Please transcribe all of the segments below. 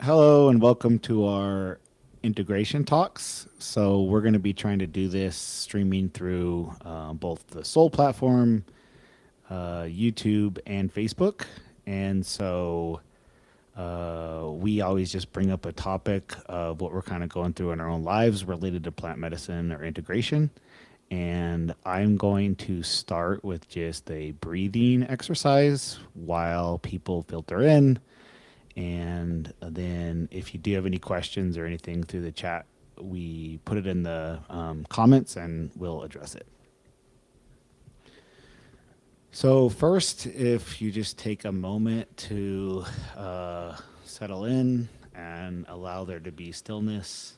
Hello and welcome to our integration talks. So we're going to be trying to do this streaming through both the Soul platform, YouTube, and Facebook. And so we always just bring up a topic of what we're kind of going through in our own lives related to plant medicine or integration. And I'm going to start with just a breathing exercise while people filter in. And then if you do have any questions or anything through the chat, we put it in the comments and we'll address it. So, first, if you just take a moment to settle in and allow there to be stillness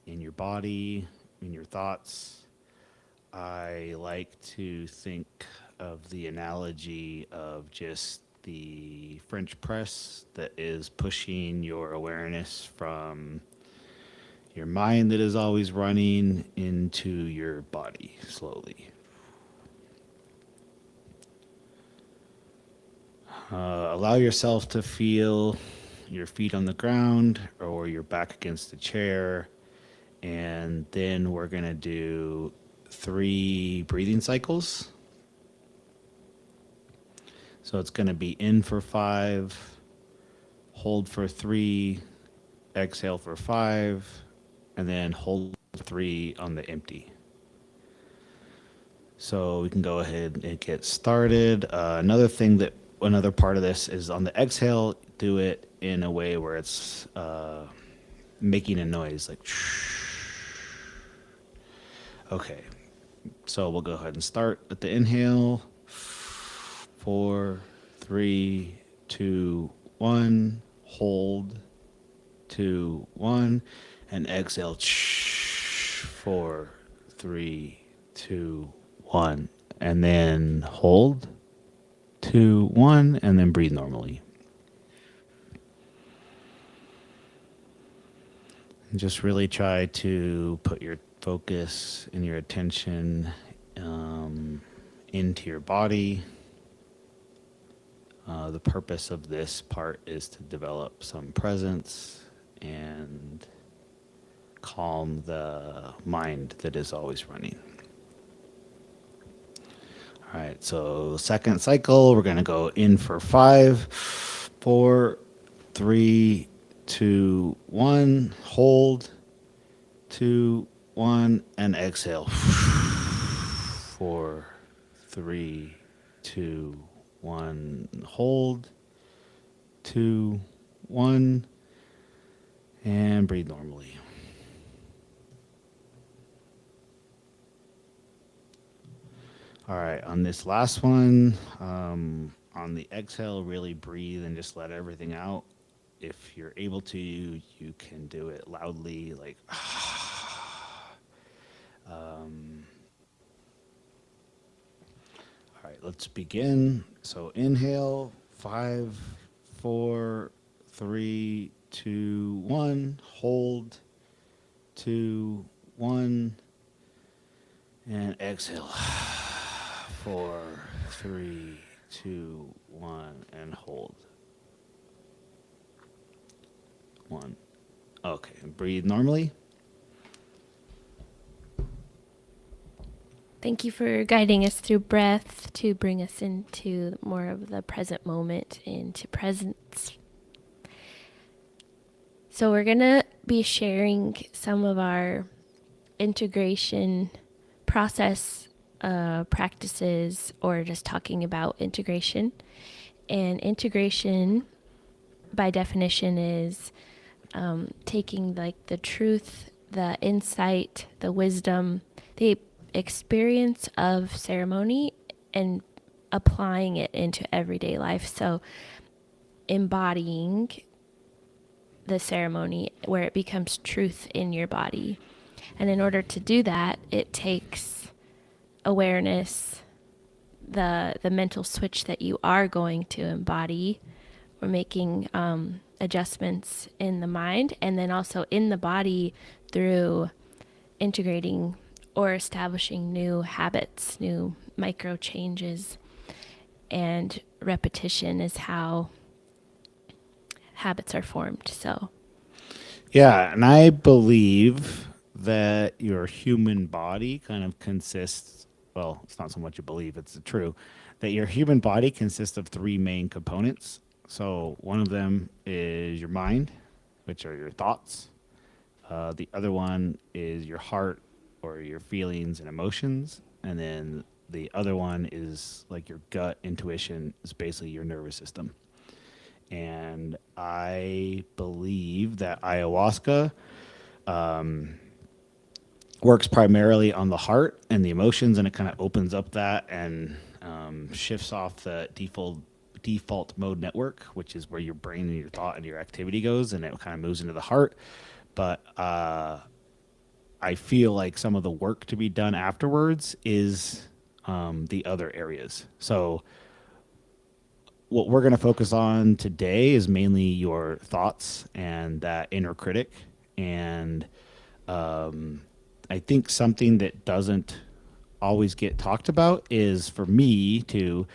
in your body, in your thoughts, I like to think of the analogy of just the French press that is pushing your awareness from your mind that is always running into your body slowly. Allow yourself to feel your feet on the ground or your back against the chair. And then we're going to do 3 breathing cycles. So it's going to be in for 5, hold for 3, exhale for 5, and then hold 3 on the empty. So we can go ahead and get started. Another part of this is on the exhale, do it in a way where it's making a noise like okay. So we'll go ahead and start at the inhale. 4, 3, 2, 1. Hold. 2, 1. And exhale. 4, 3, 2, 1. And then hold. 2, 1. And then breathe normally. And just really try to put your focus and your attention into your body. The purpose of this part is to develop some presence and calm the mind that is always running. All right, so second cycle, we're going to go in for 5, 4, 3, 2, 1. Hold. 2, 1, and exhale. 4, 3, 2, 1. Hold. 2, 1, and breathe normally. All right, on this last one, on the exhale, really breathe and just let everything out. If you're able to, you can do it loudly, like all right, let's begin. So inhale, 5, 4, 3, 2, 1. Hold. 2, 1. And exhale. 4, 3, 2, 1. And hold. 1. Okay, breathe normally. Thank you for guiding us through breath to bring us into more of the present moment, into presence. So we're going to be sharing some of our integration process practices, or just talking about integration. And integration, by definition, is taking like the truth, the insight, the wisdom, the experience of ceremony and applying it into everyday life. So embodying the ceremony where it becomes truth in your body. And in order to do that, it takes awareness, the mental switch that you are going to embody. We're making adjustments in the mind and then also in the body through integrating or establishing new habits, new micro changes. And repetition is how habits are formed. So, Yeah, and I believe that your human body kind of consists, well, it's not so much a belief, it's true, that your human body consists of three main components. So one of them is your mind, which are your thoughts. The other one is your heart or your feelings and emotions. And then the other one is like your gut intuition, is basically your nervous system. And I believe that ayahuasca works primarily on the heart and the emotions, and it kind of opens up that and shifts off the default mode network, which is where your brain and your thought and your activity goes, and it kind of moves into the heart. But I feel like some of the work to be done afterwards is the other areas. So what we're going to focus on today is mainly your thoughts and that inner critic. And I think something that doesn't always get talked about is for me to,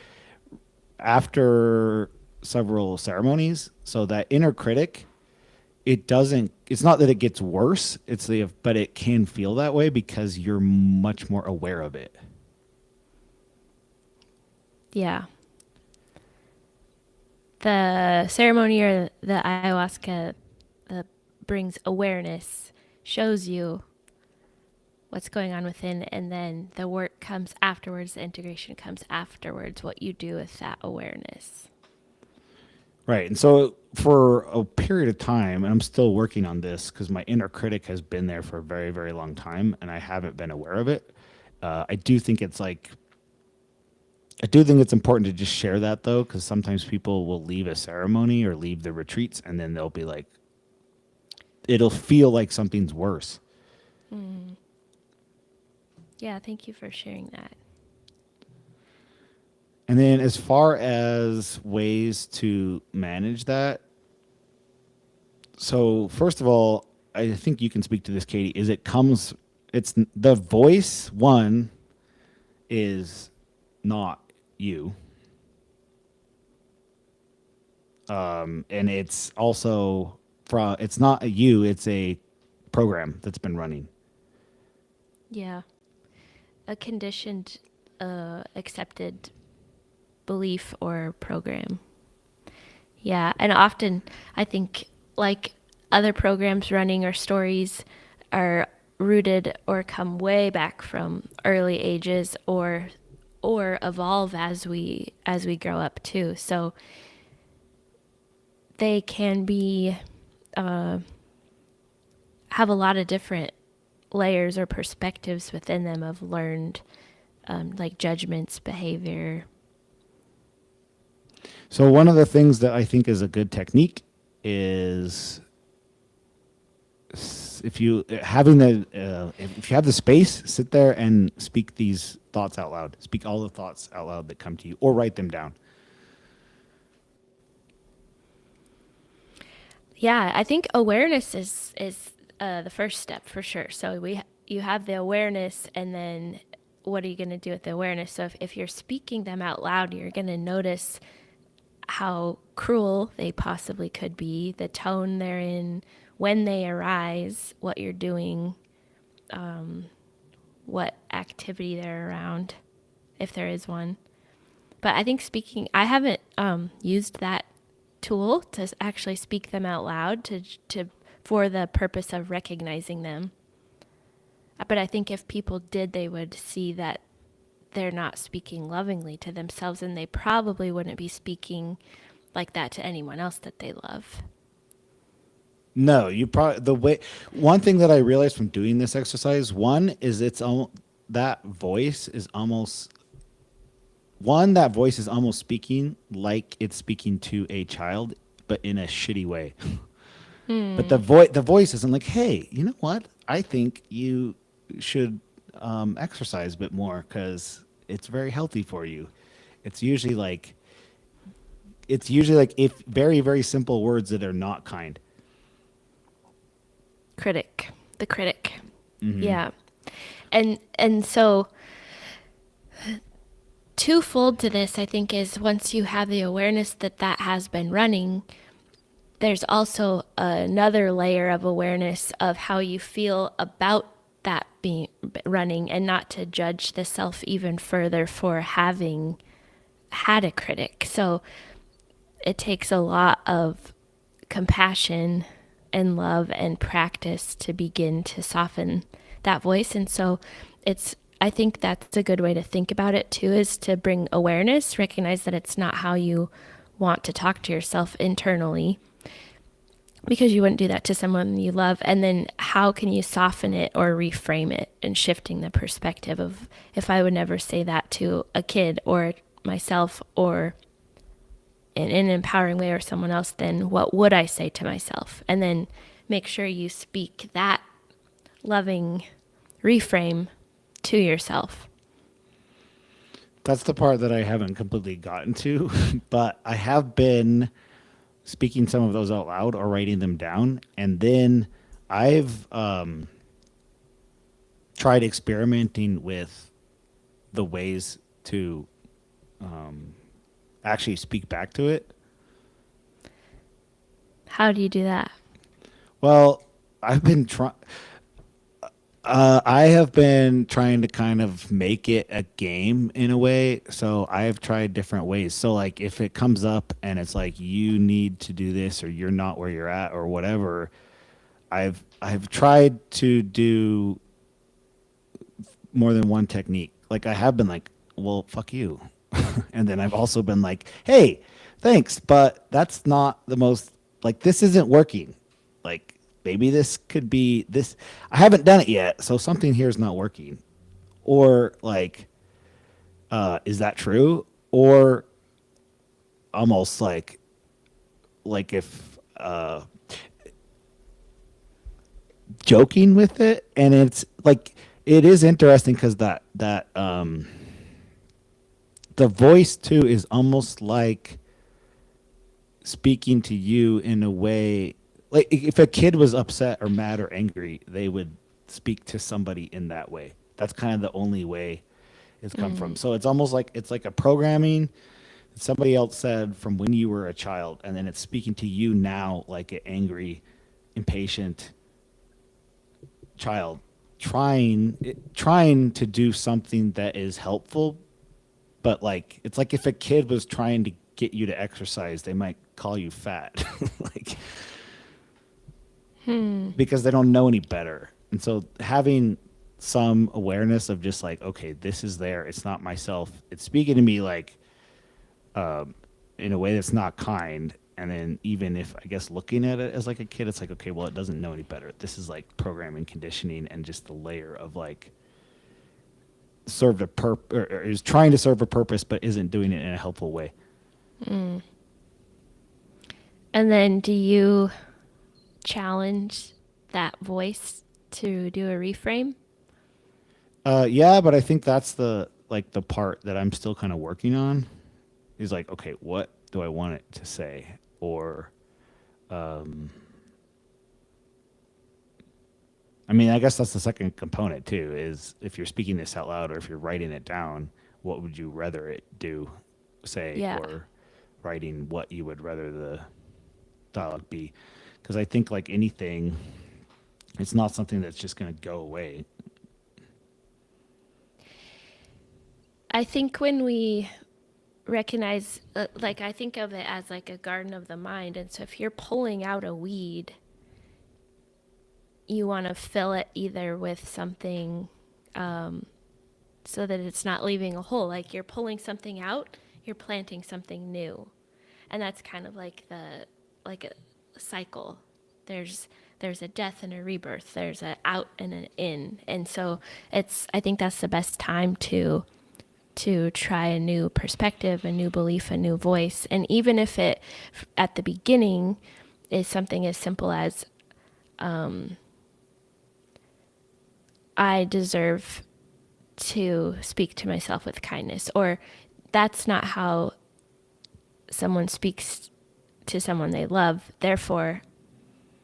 after several ceremonies, so that inner critic, it's not that it gets worse, but it can feel that way because you're much more aware of it. yeah. The ceremony or the ayahuasca that brings awareness shows you what's going on within, and then the work comes afterwards, the integration comes afterwards, what you do with that awareness. Right. And so for a period of time, and I'm still working on this because my inner critic has been there for a very, very long time and I haven't been aware of it. I do think it's like, I do think it's important to just share that though, because sometimes people will leave a ceremony or leave the retreats and then they'll be like, it'll feel like something's worse. Yeah, thank you for sharing that. And then as far as ways to manage that, so first of all, I think you can speak to this, Katie, it's the voice one is not you. And it's also it's not a you, it's a program that's been running. Yeah. A conditioned, accepted belief or program. Yeah. And often I think like other programs running or stories are rooted or come way back from early ages or evolve as we grow up too. So they can be have a lot of different layers or perspectives within them of learned like judgments, behavior. So one of the things that I think is a good technique is if you if you have the space, sit there and speak these thoughts out loud. Speak all the thoughts out loud that come to you, or write them down. Yeah, I think awareness is the first step for sure. So you have the awareness, and then what are you going to do with the awareness? So if you're speaking them out loud, you're going to notice how cruel they possibly could be, the tone they're in, when they arise, what you're doing, what activity they're around, if there is one. But I think I haven't used that tool to actually speak them out loud to for the purpose of recognizing them. But I think if people did, they would see that they're not speaking lovingly to themselves, and they probably wouldn't be speaking like that to anyone else that they love. No, you probably one thing that I realized from doing this exercise, one is that voice is almost speaking like it's speaking to a child, but in a shitty way. But the voice isn't like, hey, you know what? I think you should exercise a bit more because it's very healthy for you. It's usually like if very, very simple words that are not kind. The critic. Mm-hmm. Yeah. And so twofold to this, I think, is once you have the awareness that has been running, there's also another layer of awareness of how you feel about that being running, and not to judge the self even further for having had a critic. So it takes a lot of compassion and love and practice to begin to soften that voice. And so I think that's a good way to think about it too, is to bring awareness, recognize that it's not how you want to talk to yourself internally, because you wouldn't do that to someone you love. And then how can you soften it or reframe it, and shifting the perspective of, if I would never say that to a kid or myself, or in an empowering way, or someone else, then what would I say to myself? And then make sure you speak that loving reframe to yourself. That's the part that I haven't completely gotten to, but I have been speaking some of those out loud or writing them down. And then I've tried experimenting with the ways to actually speak back to it. How do you do that? Well, I've been trying. I have been trying to kind of make it a game in a way. So I have tried different ways. So like if it comes up and it's like you need to do this or you're not where you're at or whatever, I've tried to do more than one technique. Like I have been like, well, fuck you. And then I've also been like, hey, thanks, but that's not the most, like this isn't working. Like maybe this could be this. I haven't done it yet, so something here is not working. Or like, is that true? Or almost like if joking with it, and it's like it is interesting because that the voice too is almost like speaking to you in a way, like if a kid was upset or mad or angry, they would speak to somebody in that way. That's kind of the only way it's come from. So it's almost like it's like a programming that somebody else said from when you were a child, and then it's speaking to you now like an angry, impatient child trying to do something that is helpful, but like it's like if a kid was trying to get you to exercise, they might call you fat. Like because they don't know any better. And so having some awareness of just like, okay, this is there. It's not myself. It's speaking to me like in a way that's not kind. And then even if I guess looking at it as like a kid, it's like, okay, well, it doesn't know any better. This is like programming, conditioning, and just the layer of like served a or is trying to serve a purpose, but isn't doing it in a helpful way. And then do you challenge that voice to do a reframe? Yeah, but I think that's the like the part that I'm still kind of working on. Is like, okay, what do I want it to say? Or, I mean, I guess that's the second component too. Is if you're speaking this out loud or if you're writing it down, what would you rather it do, say, Yeah. or writing what you would rather the dialogue be? Because I think like anything, it's not something that's just going to go away. I think when we recognize, like, I think of it as like a garden of the mind. And so if you're pulling out a weed, you want to fill it either with something so that it's not leaving a hole. Like you're pulling something out, you're planting something new. And that's kind of like a cycle. There's a death and a rebirth. There's an out and an in. And so I think that's the best time to try a new perspective, a new belief, a new voice. And even if it at the beginning is something as simple as I deserve to speak to myself with kindness, or that's not how someone speaks to someone they love, therefore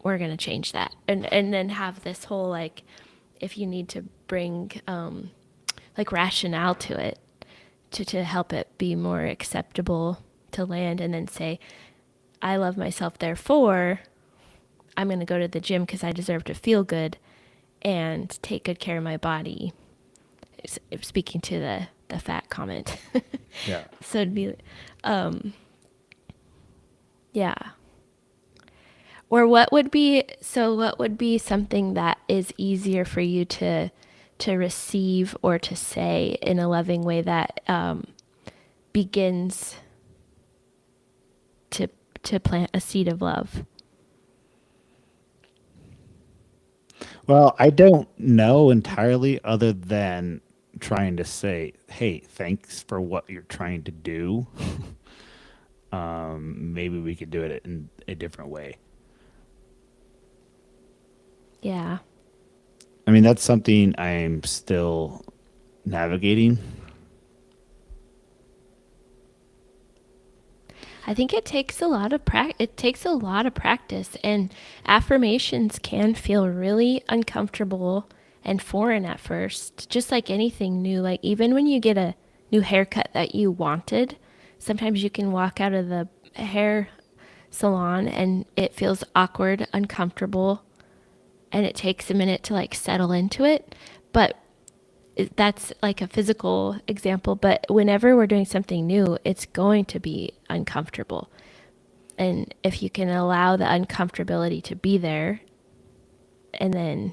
we're going to change that. And then have this whole, like, if you need to bring like rationale to it to help it be more acceptable to land, and then say, I love myself, therefore I'm going to go to the gym because I deserve to feel good and take good care of my body. Speaking to the fat comment. Yeah. So it'd be, yeah. Or what would be something that is easier for you to receive or to say in a loving way that begins to to plant a seed of love? Well, I don't know entirely other than trying to say, hey, thanks for what you're trying to do. Maybe we could do it in a different way. Yeah. I mean, that's something I'm still navigating. I think it takes a lot of practice, and affirmations can feel really uncomfortable and foreign at first, just like anything new. Like even when you get a new haircut that you wanted, sometimes you can walk out of the hair salon and it feels awkward, uncomfortable, and it takes a minute to like settle into it. But that's like a physical example, but whenever we're doing something new, it's going to be uncomfortable. And if you can allow the uncomfortability to be there and then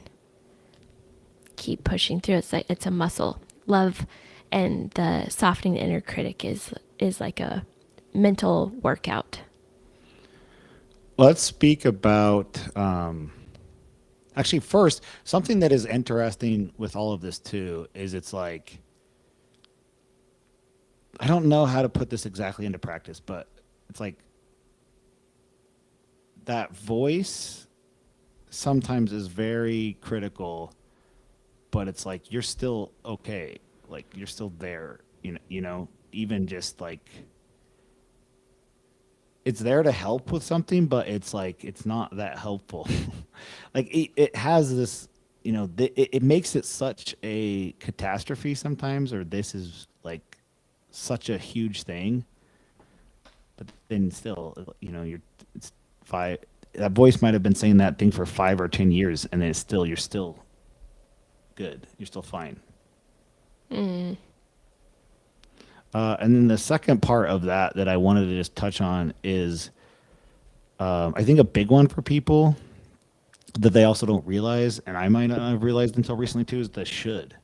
keep pushing through, it's like it's a muscle. Love and the softening the inner critic is like a mental workout. Let's speak about actually first something that is interesting with all of this too is it's like I don't know how to put this exactly into practice, but it's like that voice sometimes is very critical, but it's like you're still okay, like you're still there, even just like it's there to help with something, but it's like it's not that helpful. Like it has this, it makes it such a catastrophe sometimes, or this is like such a huge thing. But then still, you're it's five. That voice might have been saying that thing for 5 or 10 years, and then it's still you're still good. You're still fine. And then the second part of that I wanted to just touch on is, I think a big one for people that they also don't realize, and I might not have realized until recently too, is the should.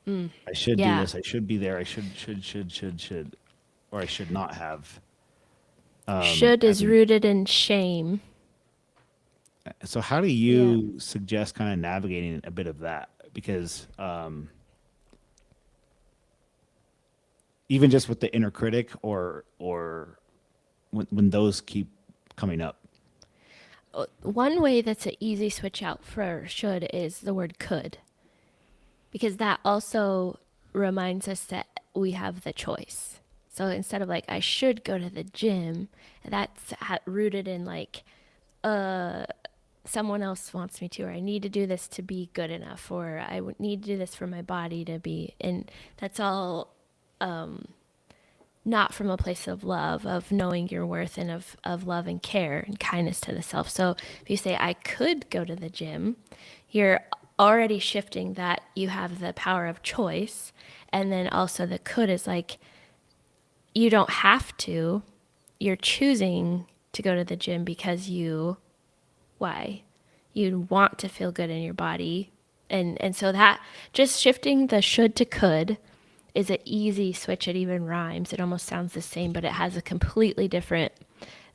I should do Yeah. this. I should be there. I should, or I should not have. Should is And rooted in shame. so, how do Yeah. you suggest kind of navigating a bit of that? Because even just with the inner critic, or when those keep coming up. One way that's an easy switch out for should is the word could, because that also reminds us that we have the choice. So instead of like, I should go to the gym, that's rooted in like, someone else wants me to, or I need to do this to be good enough, or I would need to do this for my body to be. And that's all not from a place of love, of knowing your worth, and of love and care and kindness to the self. So if you say, I could go to the gym, you're already shifting that you have the power of choice. And then also the could is like, you don't have to, you're choosing to go to the gym because why? You want to feel good in your body. And so that just shifting the should to could is an easy switch. It even rhymes. It almost sounds the same, but it has a completely different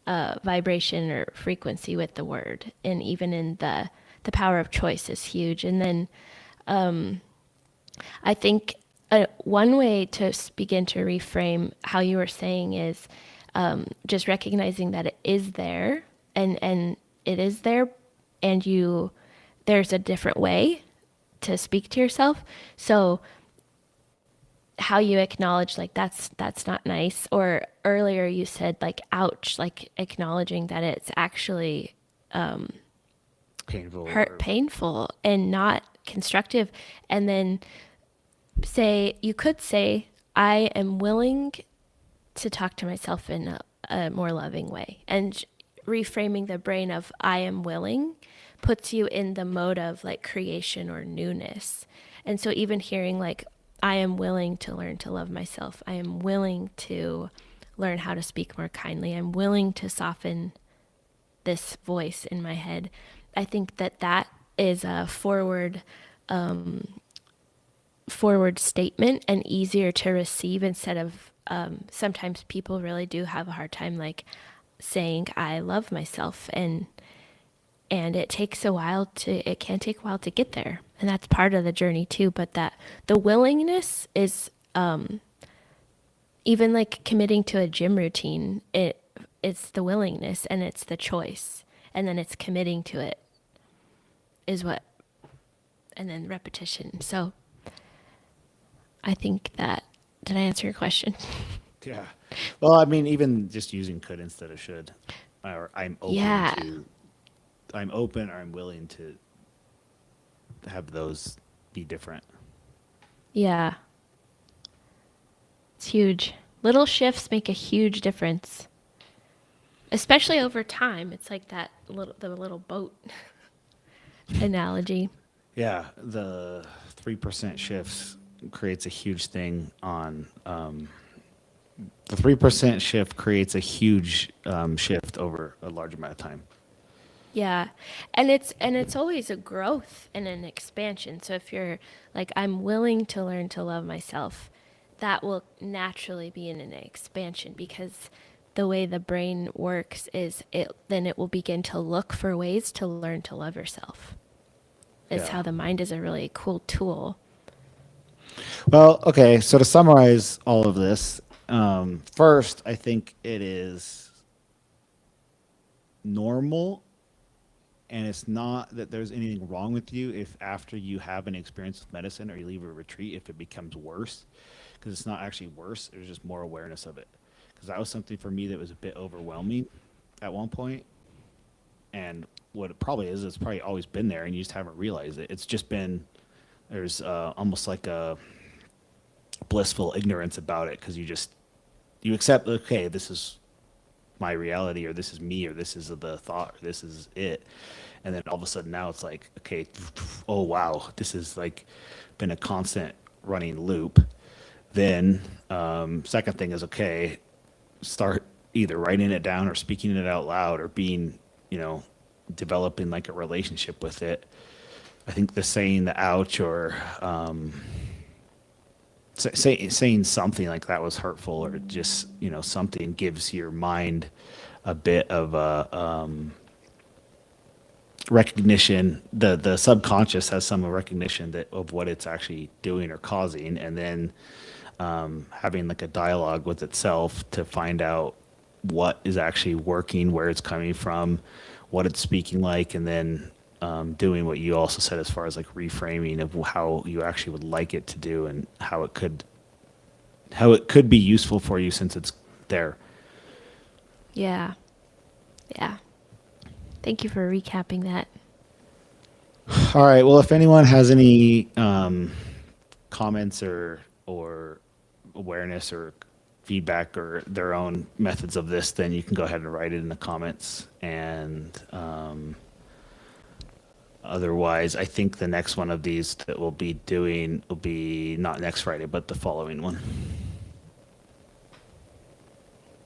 vibration or frequency with the word. And even in the power of choice is huge. And then I think one way to begin to reframe how you were saying is just recognizing that it is there, and it is there, and there's a different way to speak to yourself. So how you acknowledge like that's not nice, or earlier you said like ouch, like acknowledging that it's actually Painful. painful and not constructive. And then you could say, I am willing to talk to myself in a more loving way. And reframing the brain of I am willing puts you in the mode of like creation or newness. And so even hearing like I am willing to learn to love myself. I am willing to learn how to speak more kindly. I'm willing to soften this voice in my head. I think that that is a forward statement and easier to receive instead of sometimes people really do have a hard time like saying I love myself, and it takes a while to it can take a while to get there, and that's part of the journey too. But that the willingness is even like committing to a gym routine, it's the willingness and it's the choice, and then it's committing to it is what, and then repetition. So I think that, did I answer your question? Yeah. Well, I mean, even just using could instead of should, or Yeah. I'm open or I'm willing to have those be different. Yeah. It's huge. Little shifts make a huge difference, especially over time. It's like the little boat analogy. Yeah, the 3% shifts creates a huge thing on the 3% shift creates a huge shift over a large amount of time. Yeah. And it's always a growth and an expansion. So if you're like I'm willing to learn to love myself, that will naturally be in an expansion because the way the brain works is it will begin to look for ways to learn to love yourself. It's Yeah. how the mind is a really cool tool. Well, okay, so to summarize all of this, first, I think it is normal, and it's not that there's anything wrong with you if after you have an experience with medicine or you leave a retreat, if it becomes worse, because it's not actually worse, there's just more awareness of it. Because that was something for me that was a bit overwhelming at one point, and what it probably is, it's probably always been there, and you just haven't realized it. It's just been there's almost like a blissful ignorance about it because you accept, okay, this is my reality, or this is me, or this is the thought, or this is it, and then all of a sudden now it's like, okay, oh wow, this is like been a constant running loop. Then second thing is, okay, start either writing it down or speaking it out loud or being, developing like a relationship with it. I think the saying the ouch or saying something like that was hurtful, or just something gives your mind a bit of a recognition. The subconscious has some recognition of what it's actually doing or causing, and then having like a dialogue with itself to find out what is actually working, where it's coming from, what it's speaking like, and then doing what you also said as far as like reframing of how you actually would like it to do and how it could be useful for you since it's there. Yeah. Yeah. Thank you for recapping that. All right. Well, if anyone has any comments or awareness or feedback or their own methods of this, then you can go ahead and write it in the comments. And otherwise, I think the next one of these that we'll be doing will be not next Friday, but the following one.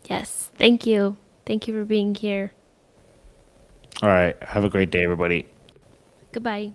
Yes. Thank you. Thank you for being here. All right. Have a great day, everybody. Goodbye.